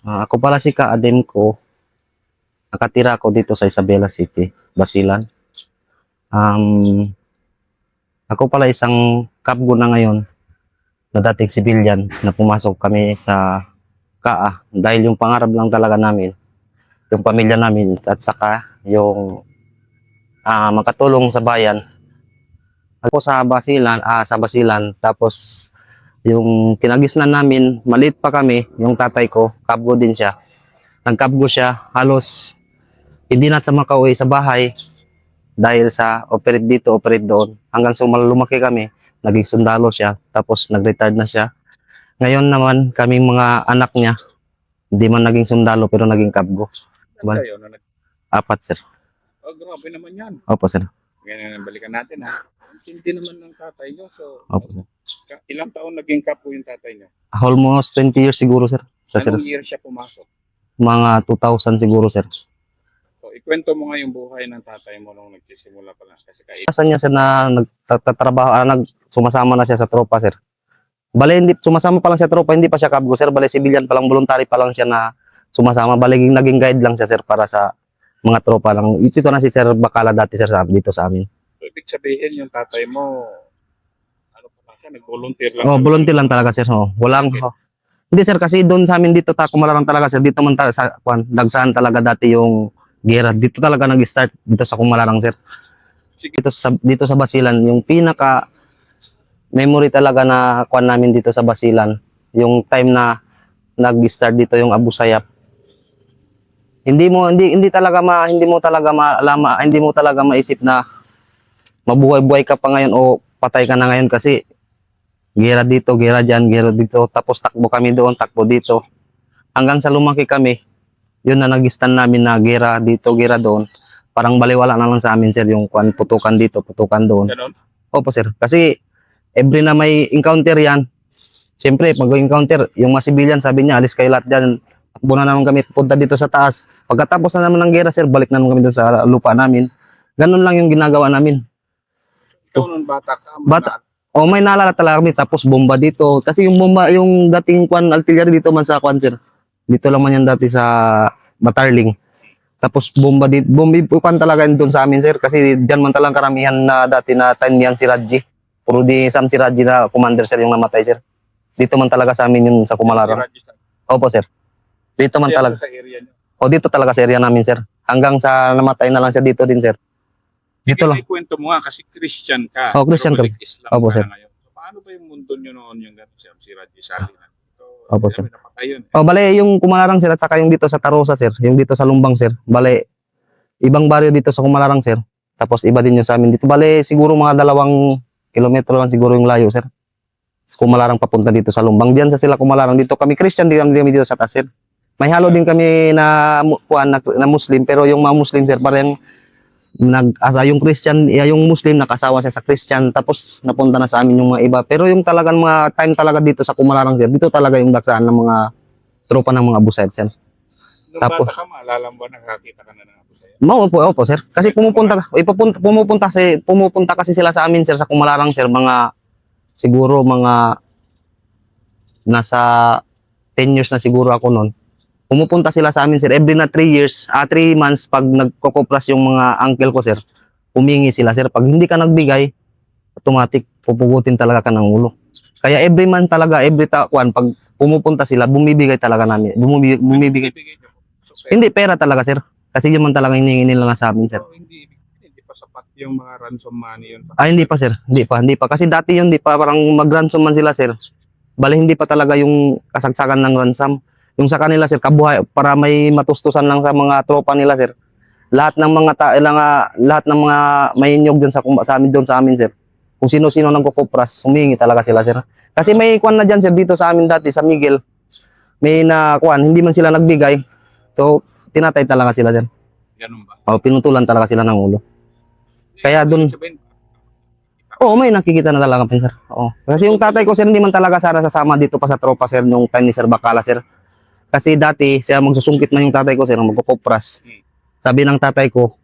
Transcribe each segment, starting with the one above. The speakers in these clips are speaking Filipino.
Ako pala si Ka-Adem ko. Nakatira ako dito sa Isabela City, Basilan. Um, Ako pala isang kabgo na ngayon na dating civilian na pumasok kami sa KAA dahil yung pangarap lang talaga namin, yung pamilya namin at saka yung makatulong sa bayan. Ako sa Basilan, tapos yung kinagisnan namin, maliit pa kami, yung tatay ko, kabgo din siya. Nagkabgo siya, halos hindi na siya makauwi sa bahay dahil sa operate dito, operate doon. Hanggang sa lumaki kami, naging sundalo siya, tapos nag-retired na siya. Ngayon naman, kaming mga anak niya, hindi man naging sundalo pero naging kabgo. Diba? Kayo, na Apat, sir. oh, grabe naman yan. Opo, sir. Ganyan, balikan natin ha. Hindi naman ng tatay nyo. So, Opo, sir. ilang taon naging kapo yung tatay nyo? Almost 20 years siguro, sir. Sir, Anong year siya pumasok? mga 2000 siguro, sir. So, ikwento mo nga yung buhay ng tatay mo nung nagsisimula pa lang. Kasi Kasan niya, sir, na nagtatrabaho, sumasama na siya sa tropa, sir. Bale, hindi, sumasama pa lang siya tropa, hindi pa siya kabgo, sir. Bale, civilian pa lang, voluntary pa lang siya na sumasama. Bale, naging guide lang siya, sir, para sa mga tropa lang. Ito na si Sir Bacala dati, sir, dito sa amin. so, ibig sabihin yung tatay mo, ano pa lang siya, nag-volunteer lang. Oh, volunteer lang talaga, sir. Oh, walang... Oh. Hindi, sir, kasi doon sa amin dito, Kumalarang talaga, sir. Dito man sa Dagsan talaga dati yung gera. Dito talaga nag-start dito sa Kumalarang, sir. Sige. Dito sa Basilan, yung pinaka memory talaga na kuan namin dito sa Basilan, yung time na nag-start dito yung Abu Sayyaf. Hindi mo talaga maisip na mabuhay-buhay ka pa ngayon o patay ka na ngayon kasi gera dito, gera diyan, gera dito, tapos takbo kami doon, takbo dito. Hanggang sa lumaki kami, yun na nag-stand namin na gera dito, gera doon. Parang baliwala na lang sa amin, sir, yung kuan, putukan dito, putukan doon. Ganon? Opo, sir. Kasi every na may encounter yan, siyempre, pag encounter, yung mga civilian, sabi niya, alis kayo lahat dyan. Takbo na naman kami, punta dito sa taas. Pagkatapos na naman ng gera, sir, balik na naman kami doon sa lupa namin. Ganun lang yung ginagawa namin. Ikaw nung bata ka, Bata. O may naalala talaga kami, tapos bomba dito. Kasi yung bomba, yung dating kwan, artillery dito man sa kwan, sir. Dito lang man yan dati sa Batarling. Tapos bomba dito, bomba talaga yun doon sa amin, sir. Kasi dyan man talagang karamihan na dati na yan si Raji. Puro di Sam si Raji na commander, sir, yung namatay, sir. Dito man talaga sa amin yung sa Kumalarang. Opo, sir. Dito man talaga. Sa area nyo. O dito talaga sa area namin, sir. Hanggang sa namatay na lang siya dito din, sir. Dito lang. Ikwento mo nga kasi Christian ka. Oh, Christian pero ka. balik Islam Opo, ka sir. na ngayon. So, paano ba yung mundo nyo noon yung gano'n si Raji Sali? So, Opo, sir. Napatay yun. O, bale, yung Kumalarang, sir, at saka yung dito sa Tarosa, sir. Yung dito sa Lumbang, sir. Bale, ibang baryo dito sa Kumalarang, sir. Tapos iba din yung sa amin dito. Bale, siguro mga 2 kilometro lang siguro yung layo, sir. Sa Kumalarang papunta dito sa Lumbang. Diyan sa sila Kumalarang. Dito kami Christian, din kami dito sa taas, sir. May halo din kami na Muslim, pero yung mga Muslim, sir, parang yung Christian, yung Muslim nakasawa siya sa Christian, tapos napunta na sa amin yung mga iba. Pero yung talagang mga time talaga dito sa Kumalarang, sir, dito talaga yung daksaan ng mga tropa ng mga Abu Sayyaf, sir. Nung Tapos- bata ka, maalala mo ba nakakita ka na ng Abu Sayyaf? Opo, sir. Kasi pumupunta kasi sila sa amin, sir, sa Kumalarang, sir, siguro mga nasa 10 years na siguro ako noon. Pumupunta sila sa amin, sir, every na 3 months pag nagkokopras yung mga uncle ko, sir. Humingi sila, sir. Pag hindi ka nagbigay, automatic pupugutin talaga ka ng ulo. Kaya every month talaga, pag pumupunta sila, bumibigay talaga namin. Bumibigay. Bibigay niyo po. So, Hindi pera talaga, sir. Kasi yun man talaga hinihingi nila sa amin, sir. so, hindi pa sapat yung mga ransom money yun. Hindi pa, sir. Hindi pa. Kasi dati yun, di pa. Parang mag-ransom man sila, sir. Bale, hindi pa talaga yung kasagsagan ng ransom. Yung sa kanila, sir, kabuhay, para may matustusan lang sa mga tropa nila, sir. Lahat ng mga mahinyog dun sa amin, sir. Kung sino-sino nagkukupras, humingi talaga sila, sir. Kasi may kwan na dyan, sir, dito sa amin dati, sa Miguel. May na kwan, hindi man sila nagbigay. So, tinatay talaga sila, sir. Ganun ba? O, pinutulan talaga sila ng ulo. Kaya dun- Sabihin, Oo, may nakikita na talaga, sir. Oo. Kasi yung tatay ko, sir, hindi man talaga sana sasama dito pa sa tropa, sir, nung time ni Sir Bacala, sir. Kasi dati, siya magsusungkit man yung tatay ko, sir, magkukopras. Sabi ng tatay ko,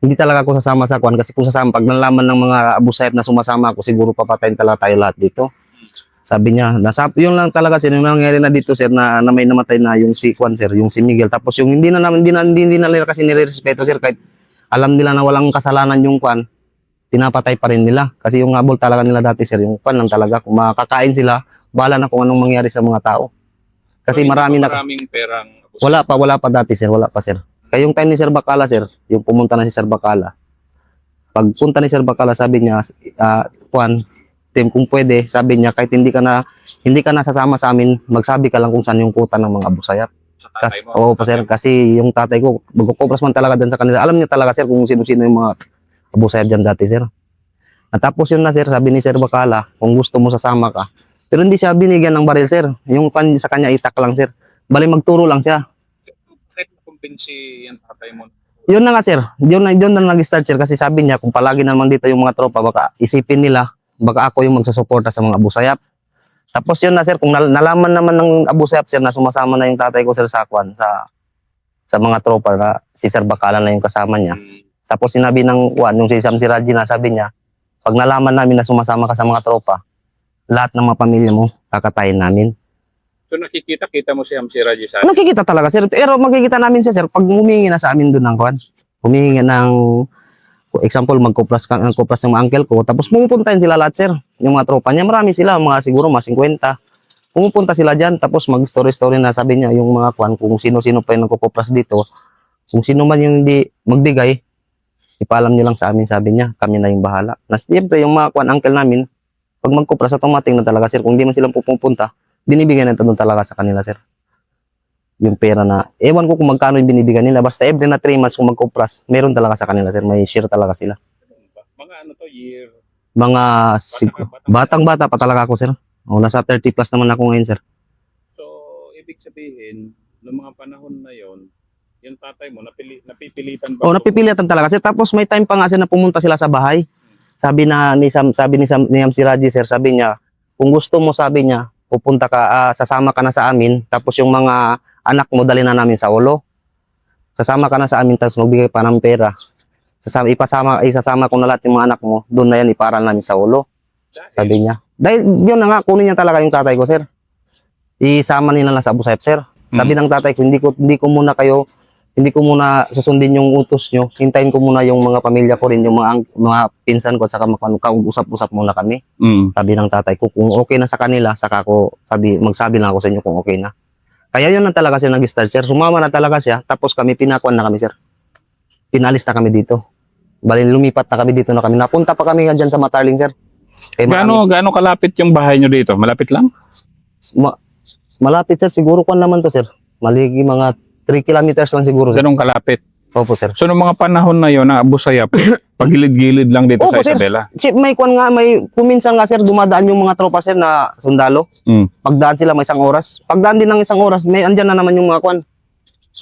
hindi talaga ako sasama sa kwan. Kasi kung sasama, pag nalaman ng mga Abu Sayyaf na sumasama ako, siguro papatayin talaga tayo lahat dito. Sabi niya, yun lang talaga sir, yung nangyari na dito sir, na may namatay na yung si Juan sir, yung si Miguel. Tapos yung hindi na nila kasi nire-respeto sir, kahit alam nila na walang kasalanan yung Juan, pinapatay pa rin nila. Kasi yung habol talaga nila dati sir, yung Juan lang talaga, kung makakain sila, bahala na kung anong mangyari sa mga tao. Kasi So, marami na, maraming perang wala pa dati sir, wala pa sir. Kaya yung time ni Sir Bacala sir, yung pumunta na si Sir Bacala, pagpunta ni Sir Bacala, sabi niya, Juan, Tim, kung pwede, sabi niya, kahit hindi ka na sasama sa amin, magsabi ka lang kung saan yung kuta ng mga Abu Sayyaf. sa tatay mo. Oo pa sir, kasi yung tatay ko, magkukopras man talaga dyan sa kanila. Alam niya talaga sir kung sino-sino yung mga Abu Sayyaf dyan dati sir. At tapos yun na sir, sabi ni Sir Bacala, kung gusto mo sasama ka. Pero hindi siya binigyan ng baril sir. Yung pan sa kanya itak lang sir. Bali magturo lang siya. Kahit nakumbinsi yung tatay mo. Yun na nga sir, yun na nag-start sir kasi sabi niya kung palagi naman dito yung mga tropa baka isipin nila baka ako yung magsusuporta sa mga Abu Sayyaf. Tapos yun na sir, kung nalaman naman ng Abu Sayyaf sir na sumasama na yung tatay ko sir sa Kwan, sa mga tropa na si Sir Bacala na yung kasama niya. Tapos sinabi ng Kwan, yung si Sam Siraji na sabi niya, pag nalaman namin na sumasama ka sa mga tropa, lahat ng mga pamilya mo, kakatayin namin. So nakikita mo si Hamsi Raji sa atin. Nakikita talaga sir, pero makikita namin siya sir, pag humingi na sa amin doon ng Kwan, humingi ng example, magkupras ng mga uncle ko, tapos pumupuntahin sila lahat sir, yung mga tropa niya, marami sila, siguro mga 50. Pumupunta sila dyan, tapos mag-story na sabi niya, yung mga Kwan, kung sino-sino pa yung nagkukupras dito, kung sino man yung hindi magbigay, ipaalam niyo lang sa amin, sabi niya, kami na yung bahala. Na siyempre, yung mga Kwan, uncle namin, pag magkupras, automatic na talaga sir, kung di man silang pupunta, binibigyan na doon talaga sa kanila sir. Yung pera na, ewan ko kung magkano yung binibigyan nila, basta every na 3 months kung magkupras, meron talaga sa kanila sir, may share talaga sila. Mga ano to, year. Mga batang-bata pa talaga ako sir. O, nasa 30 plus naman ako ngayon sir. So, ibig sabihin, noong mga panahon na yon, yung tatay mo, napipilitan ba? O, napipilitan talaga sir. Tapos may time pa nga sir na pumunta sila sa bahay. Sabi ni Ham Siraji sir, sabi niya, kung gusto mo sabi niya, pupunta ka, sasama ka na sa amin, tapos yung mga anak mo dali na namin sa ulo. Sasama ka na sa amin, tapos magbigay pa ng pera. Isasama ko na lahat yung mga anak mo, doon na yan iparal namin sa ulo. Sabi niya. Dahil yun na nga, kunin niya talaga yung tatay ko, sir. Isama nila lang sa Abu Sayyaf, sir. Sabi ng tatay ko, hindi ko muna susundin yung utos nyo. Hintayin ko muna yung mga pamilya ko rin, yung mga pinsan ko, saka mag-usap-usap muna kami. Sabi ng tatay ko, kung okay na sa kanila, saka magsabi lang ako sa inyo kung okay na. Kaya yun na talaga siya nag-start, sir. Sumama na talaga siya, tapos kami pinakuan na kami, sir. Pinalis na kami dito. Bali, lumipat na kami dito na kami. Napunta pa kami nga dyan sa Matarling, sir. Gaano kalapit yung bahay nyo dito? Malapit lang? Malapit, sir. Siguro kung naman to, sir. Maligi mga 3 kilometers lang siguro, sir. Ganong kalapit? Opo, sir. So, noong mga panahon na yon, ang Abu Sayyaf, pagilid-gilid lang dito Opo, sa sir. Isabela? Kuminsan nga, sir, dumadaan yung mga tropa, sir, na sundalo. Pagdaan sila, may 1 oras. Pagdaan din ng 1 oras, andyan na naman yung mga kwan.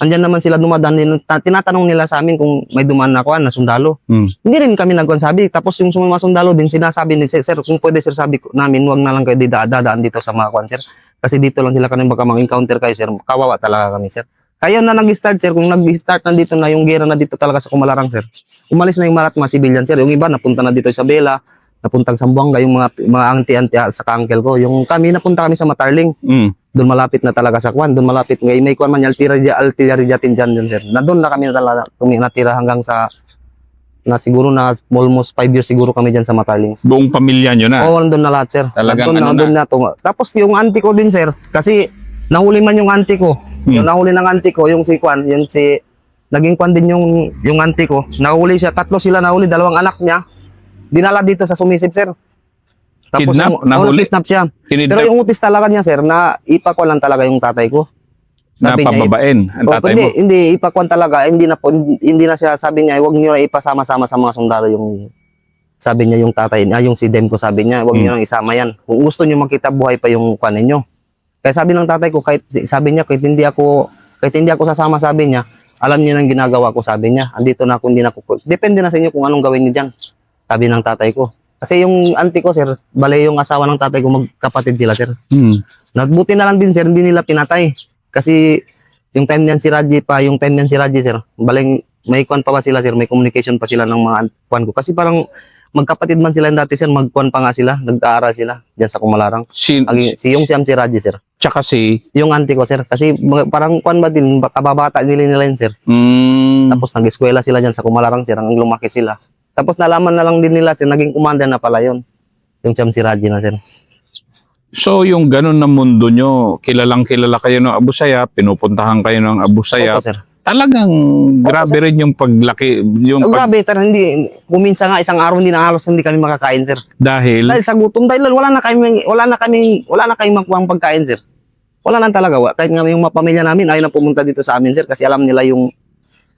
Andyan naman sila dumadaan din. Tinatanong nila sa amin kung may dumaan na kwan, na sundalo. Hindi rin kami sabi. Tapos yung mga sundalo din, sinasabi ni sir, kung pwede, sir, sabi namin, wag na lang kayo dadaan dito sa mga kwan, sir. Kasi dito lang sila kanina baka mag-encounter kayo, sir. Kawawa talaga kami, sir. Kaya na nag-start, sir, kung nag-start na dito na yung gera na dito talaga sa Kumalarang, sir. Umalis na yung mga civilian, sir. Yung iba, napunta na dito sa Isabela, napuntang Zamboanga, yung mga auntie sa uncle ko. Yung napunta kami sa Matarling. Doon malapit na talaga sa Kwan. Doon malapit. May Kwan man, artillery dyan dyan, sir. Na doon na kami natira hanggang siguro na almost 5 years siguro kami dyan sa Matarling. Buong pamilya nyo na? Oo, nandun na lahat, sir. Talagang nandun na. Tapos yung auntie ko din, sir, kasi nahuli man yung auntie ko. Yung nahuli ng auntie ko, yung si Kwan, naging Kwan din yung auntie ko. Nahuli siya, 3 sila nahuli, 2 anak niya. Dinala dito sa Sumisip, sir. Tapos Nahuli? kidnap siya. Kinidnap? Pero yung utis talaga niya, sir, na ipakwan lang talaga yung tatay ko. Napababain ang tatay mo? Hindi, ipakwan talaga. Hindi na siya, sabi niya, huwag niyo na ipasama-sama sa mga sundalo yung, sabi niya yung tatay niya, yung si Dem ko, sabi niya, huwag niyo nang isama yan. Kung gusto niyo makita buhay pa yung kwan ninyo. Kaya sabi ng tatay ko, kahit hindi ako sasama, sabi niya, alam niyo nang ginagawa ko, sabi niya, andito na ako, hindi na ako. Depende na sa inyo kung anong gawin niyo diyan. Sabi ng tatay ko. Kasi yung auntie ko, sir, bale yung asawa ng tatay ko, magkapatid sila, sir. Buti na lang din, sir, hindi nila pinatay. Kasi yung time niyan si Raji, sir, bale may kwan pa ba sila, sir, may communication pa sila ng mga kwan ko. Kasi parang magkapatid man sila dati sir, magkuhan pa nga sila, nag-aaral sila diyan sa Kumalarang. Yung si Raji sir. Tsaka si... Yung auntie ko sir, kasi parang kuhan ba din, kababata nila yun sir. Tapos nag-eskwela sila diyan sa Kumalarang sir, ang lumaki sila. Tapos nalaman na lang din nila sir, naging commander na pala yun. Yung si Raji na sir. So, yung ganun na mundo nyo, kilalang kilala kayo ng Abu Sayyaf, pinupuntahan kayo ng Abu Sayyaf. Opo sir. Talagang grabe rin yung paglaki. Grabe, hindi, kuminsan nga isang araw hindi na halos hindi kami makakain sir. Dahil Dahil sa gutom, dahil wala na kami makuhang pagkain sir. Wala na talaga. Kahit nga yung mga pamilya namin, ayaw na pumunta dito sa amin sir, kasi alam nila yung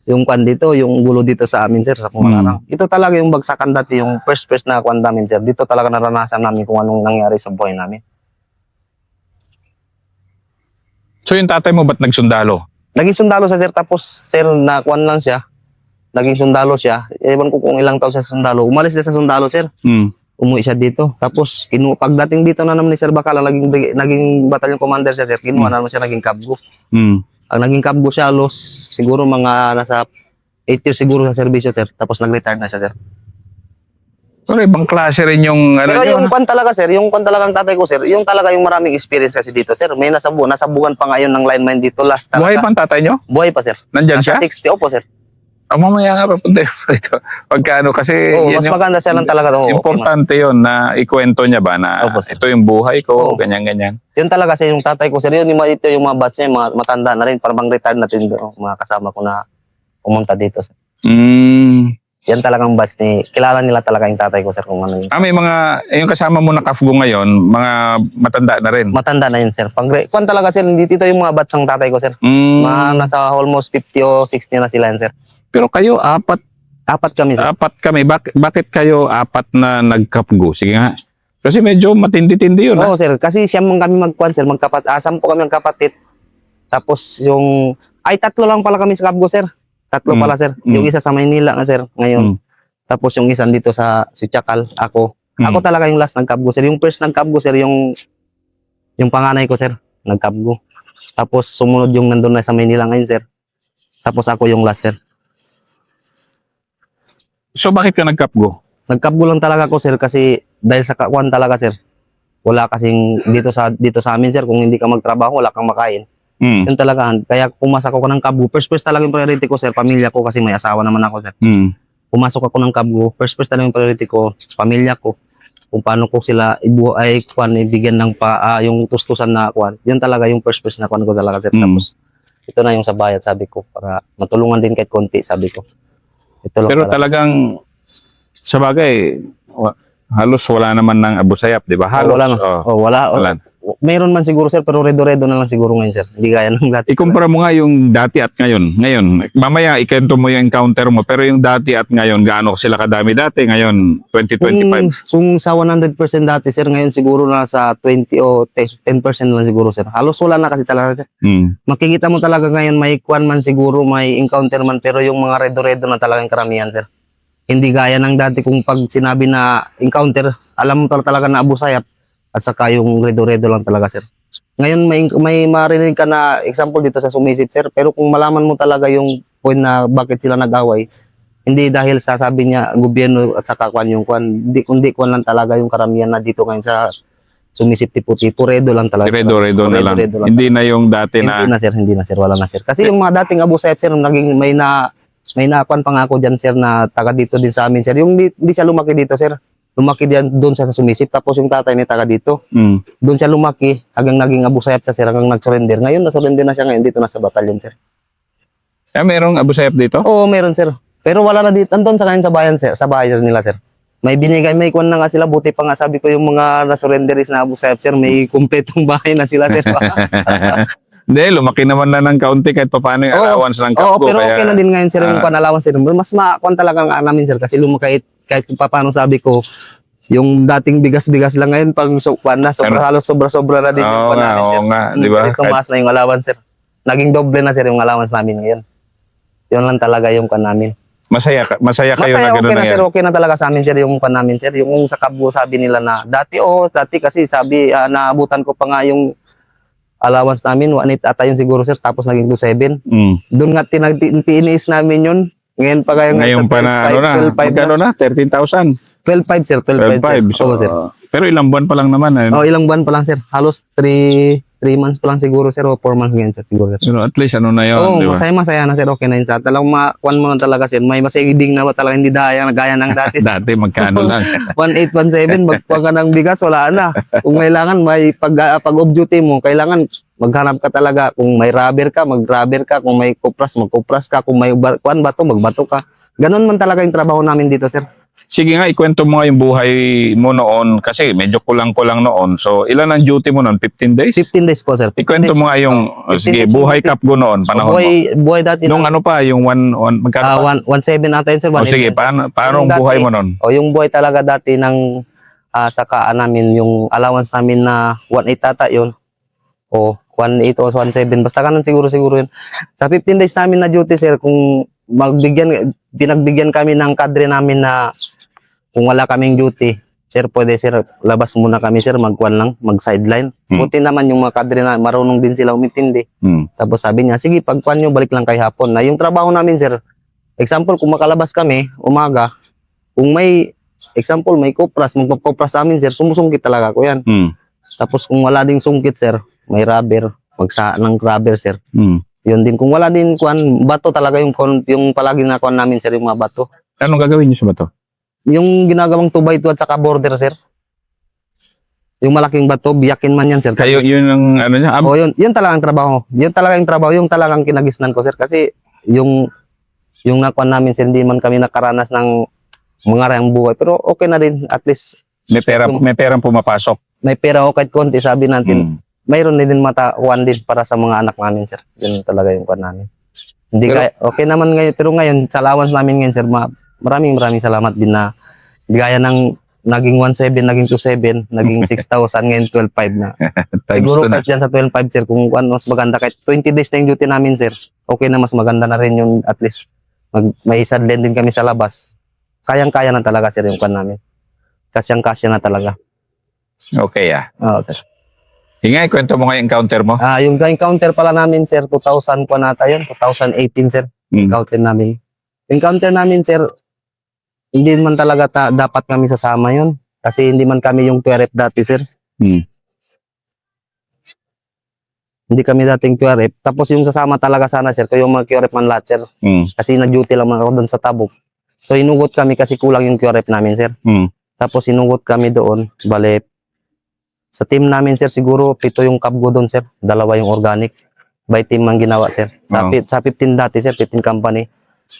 kwan dito, yung gulo dito sa amin sir, sa Kumalarang. Ito talaga yung bagsakan dati, yung first na kwan namin sir. Dito talaga naranasan namin kung anong nangyari sa buhay namin. So yung tatay mo ba't nagsundalo? Naging sundalo siya sir, tapos sir, nakuan lang siya. Naging sundalo siya. Ewan ko kung ilang taon siya sa sundalo. Umalis siya sa sundalo sir. Umuwi siya dito. Tapos pagdating dito na naman ni Sir Bacala, naging battalion commander siya sir. Kinuha naman siya naging kabgo. Ang naging kabgo siya halos siguro mga nasa 8 years siguro sa serbisyo sir. Tapos nag-retire na siya sir. Pero ibang klase rin yung... Pero yung kwan talaga sir, yung kwan talagang tatay ko sir, yung talaga yung maraming experience kasi dito sir. May nasabugan pa ngayon ng lineman dito last talaga. Buhay pa ang tatay nyo? Buhay pa sir. Nandyan siya? Nasa 60, opo sir. Mamaya nga papunta ito. Pagkano kasi... Oo, mas maganda siya lang talaga. Importante yun na ikwento niya ba na Opo, sir. ito yung buhay ko, ganyan-ganyan. Yun talaga sir, yung tatay ko sir, yun ito yung mga batch niya, mga matanda na rin, parang retire na rin mga kasama ko na pumunta dito sir. Yan talagang batch ni, kilala nila talaga yung tatay ko sir kung ano yun. May mga, yung kasama mo na kafgo ngayon, mga matanda na rin. Matanda na yun sir. Kung talaga sir, hindi dito yung mga batch ng tatay ko sir. Mga nasa almost 50 o 60 na sila yan sir. Pero kayo, apat kami sir. Apat kami. Bakit kayo apat na nagkapgo? Sige nga. Kasi medyo matindi-tindi yun. Oo sir, kasi siya mong kami magkuhan sir, sampo kami magkapatid. Tapos tatlo lang pala kami sa kabgo sir. Tatlo pala sir. Yung isa sa Maynila nga sir ngayon. Tapos yung isa dito sa Suchakal, ako. Ako talaga yung last nagkabgo sir. Yung first nagkabgo sir, yung panganay ko sir, nagkabgo. Tapos sumunod yung nandun na sa Maynila ngayon sir. Tapos ako yung last sir. So bakit ka nagkapgo? Nagkabgo lang talaga ko sir kasi dahil sa kakuan talaga sir. Wala kasing dito sa amin sir, kung hindi ka magtrabaho wala kang makain. Yun talaga. Kaya pumasok ako ng kabgo. First talaga yung priority ko sir, pamilya ko kasi may asawa naman ako sir. Pumasok ako ng kabgo. First talaga yung priority ko, pamilya ko. Kung paano ko sila ibigyan ng yung tustusan na kuan. Yun talaga yung first na kuan ko talaga sir. Tapos ito na yung sa bayad sabi ko para matulungan din kahit konti sabi ko. Pero talagang sa bagay, halos wala naman ng Abu Sayyaf, di ba? Halos. Wala. Meron man siguro sir, pero redo-redo na lang siguro ngayon sir. Hindi gaya ng dati. Ikumpara mo nga yung dati at ngayon. Ngayon, mamaya ikwento mo yung encounter mo, pero yung dati at ngayon, gaano sila kadami dati? Ngayon, 2025. Kung sa 100% dati sir, ngayon siguro na sa 20 o 10% lang siguro sir. Halos wala na kasi talaga sir. Makikita mo talaga ngayon may kwan man siguro, may encounter man, pero yung mga redo-redo na talagang karamihan sir. Hindi gaya ng dati kung pag sinabi na encounter, alam mo talaga na Abu Sayyaf at saka yung redo-redo lang talaga sir. Ngayon may marinig ka na example dito sa Sumisip sir, pero kung malaman mo talaga yung point na bakit sila nag-away, hindi dahil sa sabi niya gobyerno at saka kwan yung kwan, kundi kwan lang talaga yung karamihan na dito ngayon sa Sumisip tipo redo lang talaga. Redo na lang. Hindi na yung dati na. Hindi na sir, wala na sir. Kasi yung mga dating Abu Sayyaf sir, naging may nakwan pa nga ako dyan sir na taga dito din sa amin sir. Yung di siya lumaki dito sir. Lumaki diyan doon sa Sumisip, tapos yung tatay ni taga dito. Doon siya lumaki hanggang naging Abu Sayyaf siya sir, hanggang nag-surrender. Ngayon na-surrender na siya ngayon dito na sa batalyon sir. Merong Abu Sayyaf dito? Oo, meron sir. Pero wala na dito. Andun sa ngayon sa bayan sir, sa bahay nila sir. May binigay, may kuwan na nga sila, buti pa nga sabi ko yung mga na-surrenderis na Abu Sayyaf sir, may kumpletong bahay na sila sir. Hindi, lumaki naman na ng kaunti kahit paano yung allowance ng kapgo. Pero okay na din ngayon sir yung pan-allowance sir. Mas makuan talaga nga namin sir kasi lumaki kahit paano sabi ko, yung dating bigas-bigas lang ngayon pag halos sobra-sobra na din yung namin sir. Oo nga, di ba? Tumaas na yung allowance sir. Naging doble na sir yung allowance namin ngayon. Yun lang talaga yung kan namin. Masaya kayo na gano'n na yan? Okay na talaga sa amin sir yung kan namin sir. Yung sa kabgo sabi nila na dati kasi sabi naabutan ko pa nga yung allowance namin, 1.8 ata yun siguro sir, tapos naging 2.7. Doon nga tiniis namin yun. Ngayon pa kayo ngayon pa na, magkano na? 13,000. 12.5 sir, 12.5 sir. 12.5. So, Oo, sir. pero ilang buwan pa lang naman. Oh, ilang buwan pa lang sir. Halos 3 months pa lang siguro sir o 4 months ngayon sir siguro. Sir. Pero at least ano na yun, Oo, di ba? masaya na sir. Okay na yun sir. Talagang makuan mo na talaga sir. May masigiding na ba talaga hindi daya gaya ng dati. Dati magkano lang. 1817, magkuha ka ng bigas, wala na. Kung kailangan may pag off duty mo, kailangan maghanap ka talaga. Kung may rubber ka, mag-rubber ka. Kung may kupras, mag-kupras ka. Kung may kuan bato, magbato ka. Ganon man talaga yung trabaho namin dito sir. Sige nga, ikwento mo nga yung buhay mo noon kasi medyo kulang-kulang noon. So, ilan ang duty mo noon? 15 days? 15 days po sir. 15 Ikwento days. mo nga yung, 15 sige, days buhay yung- Kapgo noon, panahon mo. Buhay dati Nung ano pa, yung magkano pa? 1.7 ata yun sir. O 1.8 sige, yun. paano ang Dati- buhay mo noon? O yung buhay talaga dati ng sakaan namin, yung allowance namin na 1.8 ata yun. O 1.8 o 1.7, basta ganun siguro yun. Sa 15 days namin na duty sir, kung pinagbigyan kami ng kadre namin na kung wala kaming duty, sir, pwede sir, labas muna kami sir, mag-sideline. Buti naman yung mga kadre na marunong din sila umintindi. Tapos sabi niya, sige, pagkuan nyo, balik lang kay hapon. Na yung trabaho namin sir, example, kung makalabas kami, umaga, kung may, example, may kupras, magpapupras amin sir, sumusungkit talaga ko yan. Tapos kung wala ding sungkit sir, may rubber, magsa ng rubber sir. Yun din, kung wala din kuan, bato talaga yung palagi na kuan namin sir, yung mga bato. Anong gagawin niyo sa bato? Yung ginagawang 2x2 at saka border sir. Yung malaking bato, biyakin man yan sir. Kayo, yun ang ano niya? Oh, yun talagang trabaho. Yun talagang trabaho, yung talagang kinagisnan ko sir kasi yung nakuan namin sir, hindi man kami nakaranas ng mga rayang buhay, pero okay na din, at least May perang pumapasok. may pera o kahit konti, sabi natin. Mayroon din matakuan din para sa mga anak namin sir. Yun talaga yung kuan namin. Hindi okay naman ngayon, pero ngayon sa allowance namin ngayon sir, maraming salamat din na gaya ng naging 1.7, naging 2.7, naging 6,000, ngayon 12.5 na. Siguro Times 2 na. kahit dyan sa 12.5 sir, kung mas maganda, kahit 20 days na yung duty namin sir, okay na, mas maganda na rin yung at least may sideline din kami sa labas. Kayang-kaya na talaga sir yung kuan namin. Kasyang-kasya na talaga. Okay Oo sir. Hinga, ikwento mo nga yung encounter mo. Yung encounter pala namin sir, 2000 pa nata yun, 2018 sir. Encounter namin. Encounter namin sir, hindi man talaga dapat kami sasama yun. Kasi hindi man kami yung QRF dati sir. Hindi kami dating QRF. Tapos yung sasama talaga sana sir, kung yung mga QRF man lahat sir. Kasi nag-duty lang ako doon sa Tabuk. So inugot kami kasi kulang yung QRF namin sir. Tapos inugot kami doon, bale, sa team namin sir, siguro 7 yung kabgo doon sir, 2 yung organic. By team ang ginawa sir. Sa 15 dati sir, 15 company.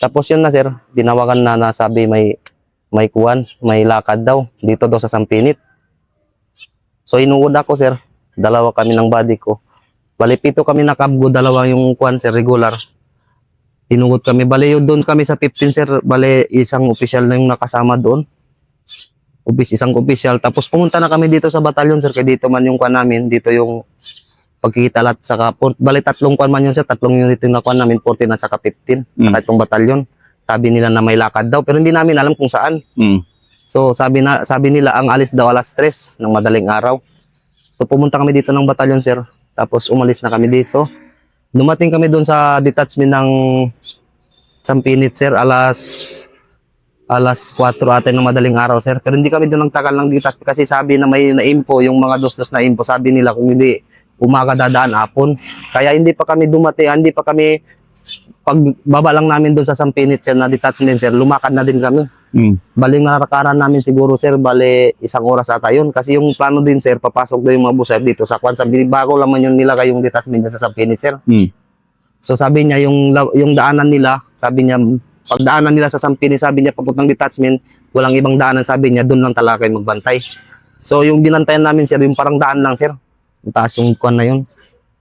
Tapos yun na sir, dinawagan na nasabi may lakad daw dito daw sa Sampinit. So inuod ako sir, 2 kami ng body ko. Bali 7 kami na kabgo, 2 yung kuan sir, regular. Inuod kami, bali yun doon kami sa 15 sir, bali isang official na yung nakasama doon. Isang official. Tapos pumunta na kami dito sa batalyon sir, kaya dito man yung kuan namin, dito yung pagkikita lahat, saka bali 3 kuan man yun sir, 3 unit yung nakuan namin, 14 at saka 15, saka itong batalyon. Sabi nila na may lakad daw, pero hindi namin alam kung saan. So sabi nila ang alis daw alas 3 ng madaling araw. So pumunta kami dito ng batalyon sir, tapos umalis na kami dito. Dumating kami doon sa detachment ng Sampinit sir, alas 4 ata ng madaling araw sir, pero hindi kami doon nagtagal ng detachment kasi sabi na may na-info, yung mga dos-dos na info, sabi nila kung hindi umaga dadaan hapon. Kaya hindi pa kami hindi pa kami, pagbaba lang namin doon sa Sampinit sir na detachment sir, lumakad na din kami. Baling narakaran namin siguro sir, bali 1 oras ata yun. Kasi yung plano din sir, papasok daw yung mga buser dito sa Kwan. Sabi, bago lang man yun nila kayong detachment sa Sampinit sir. So sabi niya, yung daanan nila, sabi niya, pagdaanan nila sa Sampinit, sabi niya, papuntang detachment, walang ibang daanan, sabi niya, doon lang talaga kayo magbantay. So yung binantayan namin sir, yung parang daan lang sir. Taas yung Kwan na yun.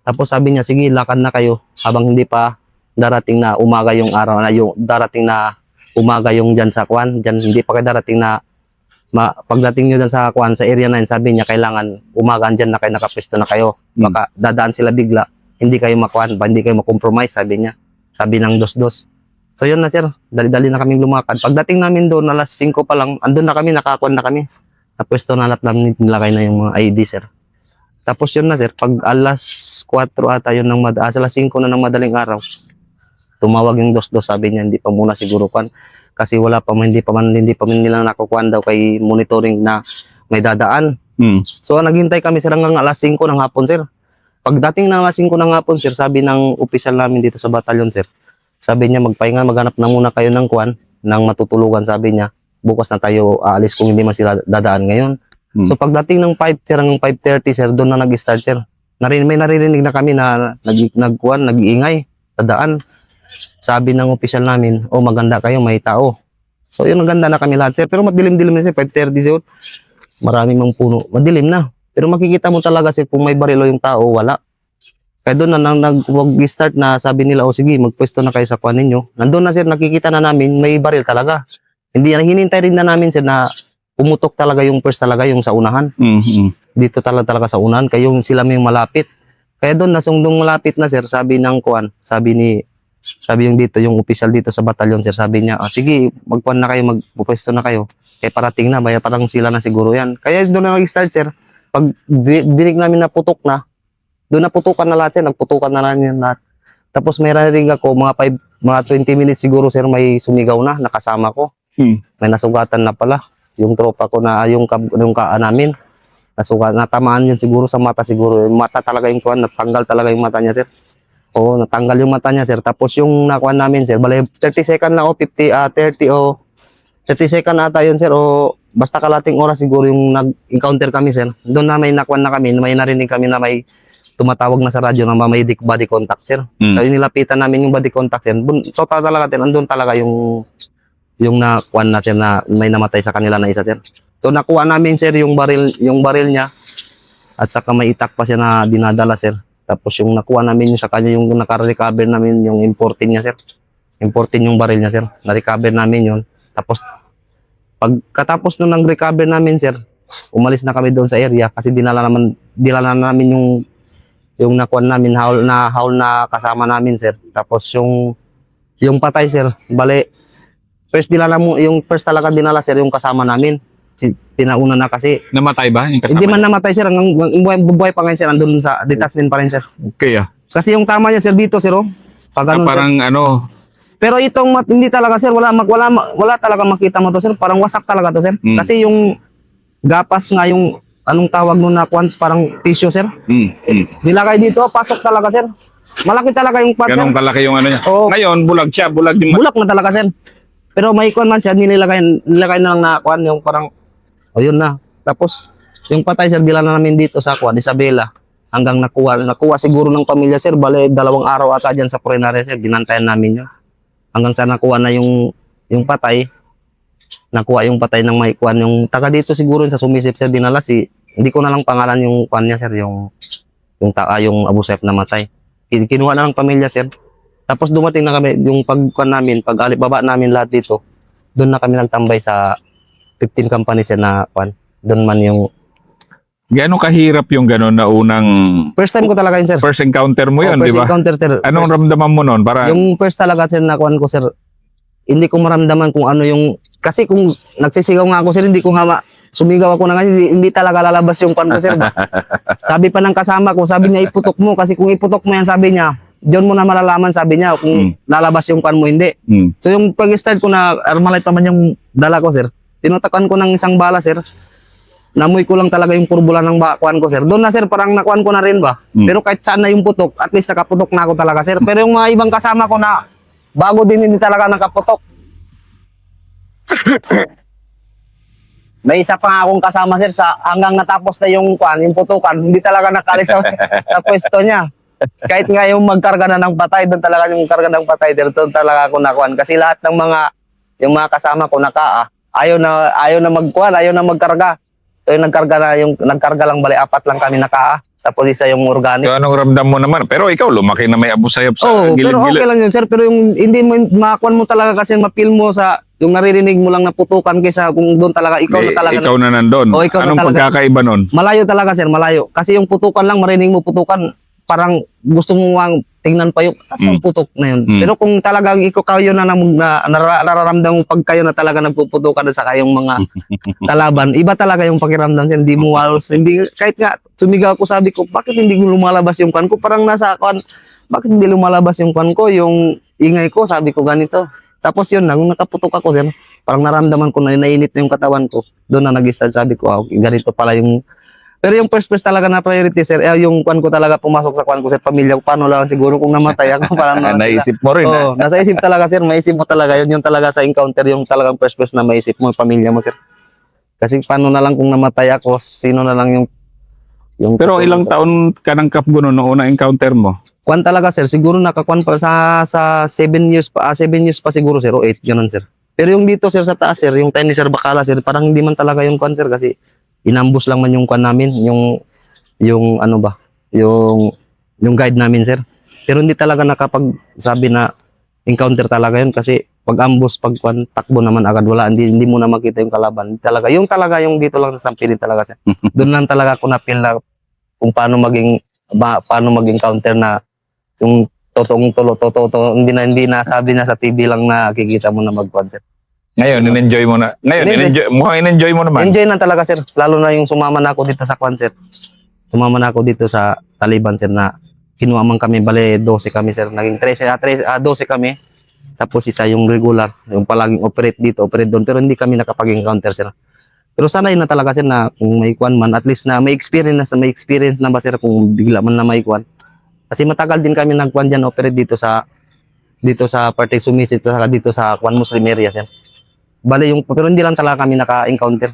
Tapos sabi niya, sige, lakad na kayo habang hindi pa darating na umaga yung araw na yung darating na umaga yung dyan sa Kwan. Dyan hindi pa kayo darating na pagdating nyo dyan sa Kwan, sa area na yun, sabi niya, kailangan umaga dyan na kayo, nakapesto na kayo. Baka dadaan sila bigla, hindi kayo makuan, hindi kayo makompromise, sabi niya. Sabi ng dos-dos. So yun na sir, dali-dali na kaming lumakad. Pagdating namin doon, alas 5 pa lang, andun na kami, nakakuan na kami. Napesto na lahat namin, nilakay na yung mga ID sir. Tapos yun na sir, pag alas 4 ata yun alas 5 na ng madaling araw, tumawag yung dos-dos, sabi niya, hindi pa muna siguro kan. Kasi hindi pa man nila nakukuhan daw kay monitoring na may dadaan. So naghintay kami sir hanggang alas 5 ng hapon sir. Pagdating ng alas 5 ng hapon sir, sabi ng opisyal namin dito sa batalyon sir, sabi niya magpahinga, maghanap na muna kayo ng kuan, ng matutulugan, sabi niya. Bukas na tayo aalis kung hindi man sila dadaan ngayon. So pagdating ng 5 sir, hanggang 5:30 sir, doon na nag-start sir. May naririnig na kami na nag-iingay, dadaan. Sabi ng opisyal namin, oh maganda kayo, may tao. So yun, maganda na kami lahat sir. Pero madilim-dilim na sir, 5:30 sir. Maraming mang puno, madilim na. Pero makikita mo talaga sir kung may barilo yung tao, wala. Kaya doon na nag-start na sabi nila, oh sige, magpwesto na kayo sa kuan ninyo. Nandun na sir, nakikita na namin may baril talaga. Hinintay rin na namin sir na pumutok talaga yung first talaga yung sa unahan. Dito talaga sa unahan, kaya yung sila may malapit. Kaya doon nasungdong malapit na sir, sabi ng kuan, sabi yung dito, yung official dito sa batalyon sir, sabi niya, sige, magkuan na kayo, magpwesto na kayo. Kaya parating na, parang sila na siguro yan. Kaya doon na nag-start sir. Pag dinig namin na putok na, doon naputukan na lahat sir, nagputukan na namin lahat. Tapos may narinig ako, mga 20 minutes siguro sir, may sumigaw na, nakasama ko. May nasugatan na pala. Yung tropa ko na, yung kaan namin, natamaan yun siguro sa mata siguro. Yung mata talaga yung kuhan, natanggal talaga yung mata niya sir. Oo, natanggal yung mata niya sir. Tapos yung nakuhan namin sir, bali 30 second lang o 30 second ata yun sir, o basta kalating oras siguro yung nag-encounter kami sir. Doon na may nakuan na kami, may narinig kami na may tumatawag na sa radyo na may body contact sir. So nilapitan namin yung body contact sir. So talaga sir, andun talaga yung nakuan na sir na may namatay sa kanila na isa sir. So nakuha namin sir yung baril niya at saka may itak pa siya na dinadala sir. Tapos yung nakuha namin yung sa kanya yung naka-recover namin yung importin niya sir. Importin yung baril niya sir. Na-recover namin yun. Tapos pagkatapos nung nang-recover namin sir, umalis na kami doon sa area kasi dinala namin yung nakuan namin haul na kasama namin sir. Tapos yung patay sir, bale first talaga dinala sir yung kasama namin. Pinauna na kasi Namatay ba yung kasama hindi man niya? namatay sir, hanggang buhay pa ngayon sir, andun sa detachment pa rin sir. Okay Kasi yung tama niya sir dito sir, oh. Pag ganun, sir. parang ano, Pero itong hindi talaga sir, wala talaga makita mo to sir, parang wasak talaga to sir. Kasi yung gapas nga yung anong tawag nun na kuwan, parang tissue sir. Nilagay dito, pasok talaga sir. Malaki talaga yung pat sir. ganun kalaki yung ano niya. Oo. Ngayon, bulag siya, bulag yung Bulak na talaga sir. Pero may kuwan man siya, nilagay na lang na kuwan, yung parang, o yun na. Tapos, yung patay sir, bila na namin dito sa kuwan, Isabela. Hanggang nakuha siguro ng pamilya sir, bale 2 araw ata dyan sa Purenaria sir, binantayan namin yun. Hanggang sa nakuha na yung patay, nakuha yung patay ng may kuwan, yung taga dito siguro sa Sumisip sir, dinala hindi ko na lang pangalan yung kuwan niya sir, yung Abu Sayyaf na matay. Kinuha na ng pamilya sir. Tapos dumating na kami, yung pagkuhan namin, baba namin lahat dito, doon na kami nagtambay sa 15 company sir na kuwan. Doon man yung Gaano kahirap yung gano'n na unang first time ko talaga yun sir. first encounter mo yun, di First ba? encounter sir. Anong ramdaman mo noon? Para Yung first talaga sir na kuwan ko sir, hindi ko maramdaman kung ano yung, kasi kung nagsisigaw nga ako sir, hindi ko nga sumigaw ako na nga, hindi talaga lalabas yung kuwan ko sir. Sabi pa ng kasama ko, sabi niya iputok mo, kasi kung iputok mo yan, sabi niya, diyon mo na malalaman, sabi niya, kung lalabas yung kuwan mo, hindi. So yung pag-start ko na, Armalite pa man yung dala ko sir, tinutakan ko ng isang bala sir, namoy ko lang talaga yung kurbula ng kuwan ko sir. Doon na sir, parang nakuan ko na rin ba? Pero kahit saan na yung putok, at least nakaputok na ako talaga sir. Pero yung mga ibang kasama ko na bago din hindi talaga nakaputok. May isa pa nga akong kasama sir, hanggang natapos na yung kuwan, yung putukan, hindi talaga nakalis sa pwesto niya. Kahit nga yung magkarga na ng patay, doon talaga yung karga ng patay, doon talaga ako nakuan. Kasi lahat ng yung mga kasama ko ayaw na magkuhan, ayaw na magkarga. So yung nagkarga lang, bali 4 lang kami tapos isa yung organic. so, anong ramdam mo naman? Pero ikaw, lumaki na may Abu Sayyaf sa Oo, pero gilid-gilid. okay lang yun sir, pero yung hindi mo makuan mo talaga kasi mapil mo sa yung naririnig mo lang na putukan kaysa kung doon talaga ikaw na talaga. Ikaw na nandun. Oo, ikaw na Anong talaga. pagkakaiba nun? Malayo talaga sir, malayo. Kasi yung putukan lang, marinig mo putukan, parang gusto mo tingnan pa yung asang putok na yun. Pero kung talagang kayo na nararamdam mo pag kayo na talaga nagpuputukan sa kayong mga kalaban, iba talaga yung pakiramdam sir. Hindi mo kahit nga sumigaw ko, sabi ko, bakit hindi lumalabas yung kan ko? Parang nasa kan, bakit hindi lumalabas yung kan ko? Yung ingay ko, sabi ko ganito. Tapos yun, nung nakaputok ako, sir, parang naramdaman ko na nainit na yung katawan ko. Doon na nag-start, sabi ko, okay, ganito pala yung... Pero yung first talaga na priority, sir, yung kwan ko talaga pumasok sa kwan ko, sir, pamilya ko, paano lang siguro kung namatay ako, parang Naisip mo rin, Oo, nasa isip talaga, sir, maisip mo talaga, yun yung talaga sa encounter, yung talagang first na maisip mo, yung pamilya mo, sir. Kasi paano na lang kung namatay ako, sino na lang yung Pero ilang taon ka ng Kapgo noong una encounter mo? Kwan talaga, sir, siguro nakakwan pa sa 7 years pa, 7 years pa siguro, sir, o 8, ganun, sir. Pero yung dito, sir, sa taas, sir, yung time ni Sir Bacala, sir, parang hindi man talaga yung kwan, sir, kasi inambus lang man yung kwan namin, yung ano ba, yung guide namin, sir. Pero hindi talaga nakapagsabi na encounter talaga yun kasi pag ambush, pag kwan, takbo naman agad, wala, hindi mo na makita yung kalaban. Talaga yung dito lang sa Sampilin talaga, sir. Doon lang talaga ako na-feel na kung paano mag-encounter na yung totoo, hindi na sabi na sa TV lang na kikita mo na mag-kwan, sir. Ngayon, in-enjoy mo na. Ngayon, mukhang in-enjoy mo naman. Enjoy na talaga, sir. Lalo na yung sumama na ako dito sa concert. Sumama na ako dito sa Taliban, sir, na kinuha man kami, bale 12 kami, sir. Naging 12 kami. Tapos isa yung regular, yung palaging operate dito, operate doon. Pero hindi kami nakapag-encounter, sir. Pero sanay na talaga, sir, na kung may kwan man, at least na may experience na ba, sir, kung bigla man na may kwan. Kasi matagal din kami nagkwan dyan, operate dito sa parte sumisit dito sa kwan Muslim area, sir. Bale pero hindi lang talaga kami naka-encounter.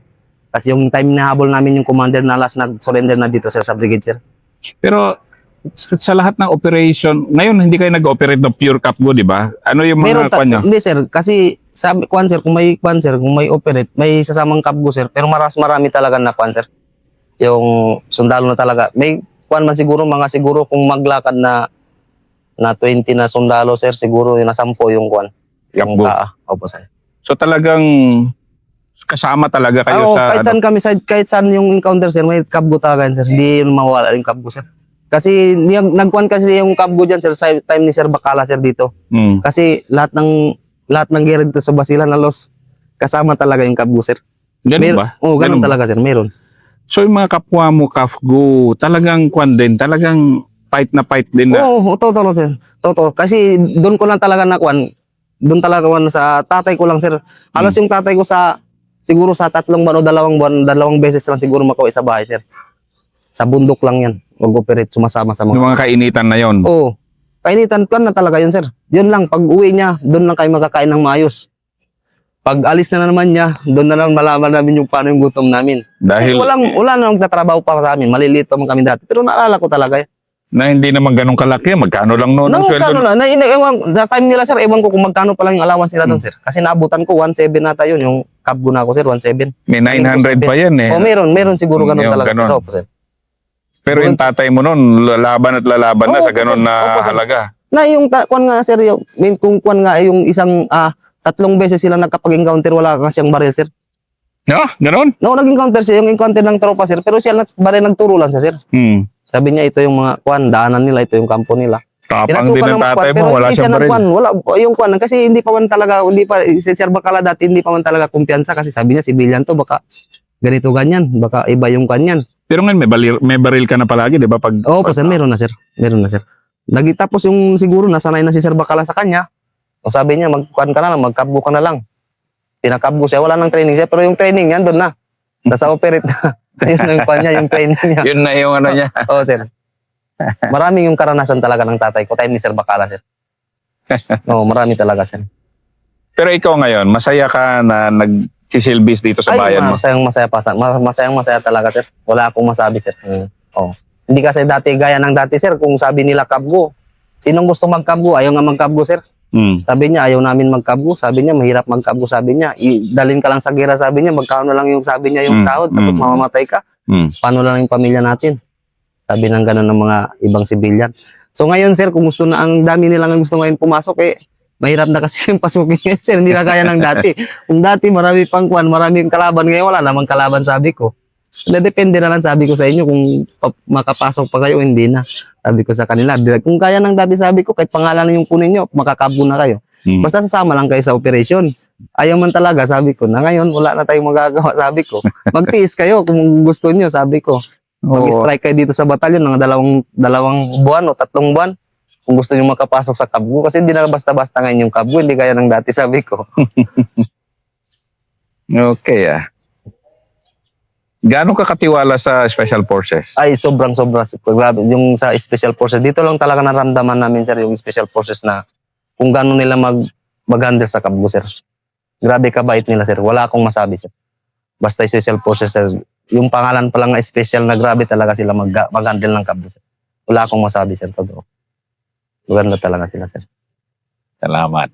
Kasi yung time na habol namin yung commander na last nag-surrender na dito, sir, sa brigade, sir. Pero sa lahat ng operation, ngayon hindi kayo nag-operate ng pure Kapgo, di ba? Ano yung mga kwan nyo? Hindi, sir, kasi sabi kwan, sir, kung may operate, may sasamang Kapgo, sir, pero marami talaga na kwan, sir. Yung sundalo na talaga. May kwan man siguro, kung maglakad na 20 na sundalo, sir, siguro yung 10 yung kwan. Yung Kapgo. Opo, sir. So talagang kasama talaga kayo sa kahit saan kami, kahit saan yung encounter, sir, may Kapgo talaga yan, sir. Hindi yun mawala yung Kapgo, sir. Kasi nagkuhan kasi yung Kapgo dyan, sir, sa time ni Sir Bacala, sir, dito. Kasi lahat ng gera dito sa Basilan halos kasama talaga yung Kapgo, sir. Ganun ba? Oo, ganun Ganun ba? talaga, sir, meron. So yung mga kapwa mo Kapgo, talagang kwan din, talagang fight din na. Oo, totoo, sir. Totoo. Kasi doon ko lang talaga nakuan. Doon talaga sa tatay ko lang, sir. Halos yung tatay ko siguro sa 3 buwan o 2 buwan, 2 beses lang siguro makauwi sa bahay, sir. Sa bundok lang yan. Mag-operate, sumasama sa Yung mga kainitan na yon. Oo. Kainitan ko na talaga yun, sir. Yun lang, pag uwi niya, doon lang kayo makakain ng maayos. Pag alis na naman niya, doon na lang malaman namin yung paano yung gutom namin. Dahil Wala na nagtatrabaho pa sa amin. Maliliit pa man kami dati. Pero naalala ko talaga. na hindi naman ganun kalaki, magkano lang noon ang sweldo? Magkano na? Sa time nila, sir, ewan ko kung magkano pa lang yung allowance nila doon, sir. Kasi naabutan ko, 1.7 nata yun. Yung Kapgo na ako, sir, 1.7. May 900 pa yan eh. O, meron siguro ganun Yung talaga. ganun. Sir. Opo, sir. Pero yung tatay mo noon, lalaban na Oo, sa ganun na opo, sir. halaga. Na yung kwan nga, sir, kung kwan nga, yung isang 3 beses sila nagkapag-encounter, wala kasi yung baril, sir. No, ganun? No, nag-encounter siya, yung encounter ng tropa, sir. Pero siya baril nagturo lang siya, sir. Sabi niya, ito yung mga kwan, daanan nila, ito yung kampo nila. Tapang din Pinasukan ng ng tatay kwan, mo, pero wala hindi siya siyang baril. nagkwan, wala yung kwan, kasi si Sir Bacala dati, hindi pa man talaga kumpiyansa, kasi sabi niya, civilian to, baka ganito ganyan, baka iba yung kanyan. Pero ngayon may baril ka na palagi, di ba? Oo po, sir, meron na, sir. Tapos yung siguro, nasanay na si Sir Bacala sa kanya, o sabi niya, magkwan ka na lang, magkabgo ka na lang. Pinakabgo siya, wala nang training siya, pero yung training yan, doon na. Nasa operate na. Yun yung kwan niya, yung training niya. Yun na yung ano niya. Oo, sir. Maraming yung karanasan talaga ng tatay ko, time ni Sir Bacala, sir. Oo, marami talaga, sir. Pero ikaw ngayon, masaya ka na nagsisilbis dito sa bayan mo? Masayang masaya talaga, sir. Wala akong masabi, sir. Oh. Hindi kasi gaya ng dati, sir, kung sabi nila Kapgo, sinong gusto magkabgo? Ayaw nga magkabgo, sir. Sabi niya, ayaw namin magkabgo. Sabi niya, mahirap magkabgo. Sabi niya, dalhin ka lang sa gera. Sabi niya, magkano lang yung sabi niya yung sahod, tapos mamamatay ka. Paano lang yung pamilya natin? Sabi ng gano'n ng mga ibang sibilyan. So ngayon, sir, kung gusto na, ang dami nilang gusto ngayon pumasok, mahirap na kasi yung pasukin ngayon, sir. Hindi na kaya ng dati. Kung dati marami pang kwan, marami yung kalaban, ngayon wala namang kalaban, sabi ko. Depende na lang, sabi ko sa inyo, kung makapasok pa kayo, hindi na. Sabi ko sa kanila, kung kaya ng dati, sabi ko, kahit pangalan na yung kunin nyo, makakabo na kayo. Basta sasama lang kayo sa operasyon. Ayaw man talaga, sabi ko, na ngayon, wala na tayong magagawa, sabi ko. Magtiis kayo kung gusto nyo, sabi ko. Mag-strike kayo dito sa batalyon ng dalawang buwan o 3 buwan. kung gusto nyo makapasok sa Kabgo. Kasi hindi na basta-basta ngayon yung Kabgo, hindi kaya ng dati, sabi ko. Okay Gaano ka katiwala sa Special Forces? Ay, sobrang-sobra. Grabe. Yung sa Special Forces, dito lang talaga naramdaman namin, sir, yung Special Forces na kung gano'n nila mag-handle sa Kabgo, sir. Grabe kabait nila, sir. Wala akong masabi, sir. Basta Special Forces, sir. Yung pangalan pa lang na special na grabe talaga sila mag-handle ng Kabgo, sir. Wala akong masabi, sir. Totoo. Maganda talaga sila, sir. Salamat.